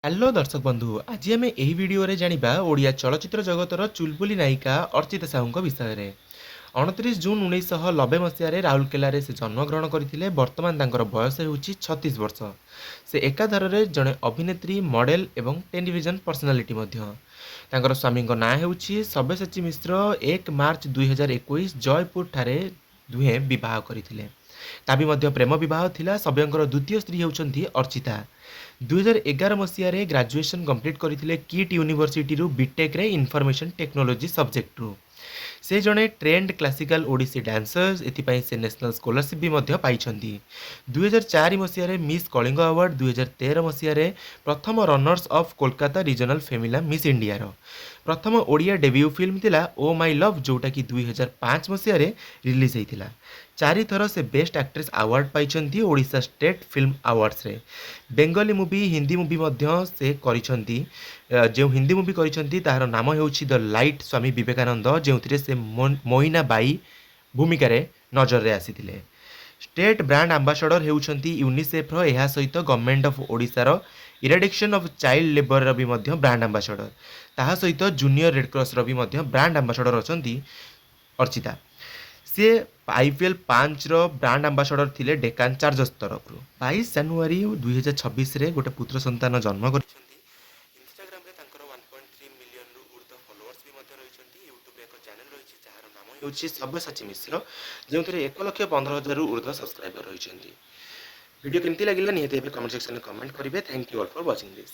Hello दर्शक बंधु आज आम यही भिडियो जानिबा ओडिया चलचित्र जगतर चुलबुली नायिका अर्चिता साहू विषय में 29 जून 1990 मसीह राउरकेल से जन्मग्रहण करते बर्तमान तांकर बयस हो 36 वर्ष से एकाधारे जड़े अभिनेत्री मॉडल एवं टेलीविजन पर्सनालिटी तांकर स्वामी ना हो सब्यसाची मिश्र 1 मार्च 2021 जयपुर ठारे दुहे विवाह करथिले। ताबी मध्य प्रेम विवाह थिला। सभ्यंकर द्वितीय स्त्री होउछंती अर्चिता। 2011 मसीह ग्रेजुएशन कंप्लीट करथिले किट यूनिवर्सिटी रु बीटेक रे इनफॉरमेशन टेक्नोलॉजी सब्जेक्ट रु। से जड़े ट्रेंड क्लासिकल ओडिसी डांसर्स एथिपाई से नेशनल स्कॉलरशिप भी मध्य पाइछंती। 2004 मसीह मिस कलिंग अवार्ड, 2013 मसीह प्रथम runners of Kolkata regional Femina miss India रो प्रथम ओडिया डेब्यू फिल्म थिला ओ माई लव, जोटा कि 2005 मसीह रिलीज होइथिला। 4 थर से बेस्ट एक्ट्रेस अवार्ड पाइछंती ओडिशा स्टेट फिल्म अवार्ड्स रे। बेंगली मूवी, हिंदी मूवी मध्य से करिछंती। जो हिंदी मूवी करिछंती तार नाम हेउछि द लाइट स्वामी विवेकानंद, जो से मोइना बाई भूमिका रे नजर रे आसीथिले। स्टेट ब्रांड एम्बेसडर हेउछंती यूनिसेफ रो, एहा सहित गवर्नमेंट ऑफ ओडिशा रो इरेडिक्शन ऑफ चाइल्ड लेबर रो भी मध्य ब्रांड एम्बेसडर। ताहा सहित जूनियर रेड क्रॉस रो भी मध्य ब्रांड एम्बेसडर अछंती अर्चिता। सी आईपीएल 5 रो ब्रांड एम्बेसडर थिले डेकान चार्जर्स तरफ। 22 जनवरी 2026 रे गोटे पुत्र संतान जन्म करिसेंती। इंस्टाग्राम रे तांकर 1.3 मिलियन रु ऊर्ध्व फॉलोअर्स भी मध्य रहिसेंती। यूट्यूब रे एक चैनल रहिछि जहार नाम हेउछि सब्यसाची मिश्र, जेउथिरे 1,15,000 रु ऊर्ध्व सब्सक्राइबर रहिसेंती। वीडियो केमती लागिला निहते कमेंट सेक्शन में कमेंट करिवे। Thank you all for watching this.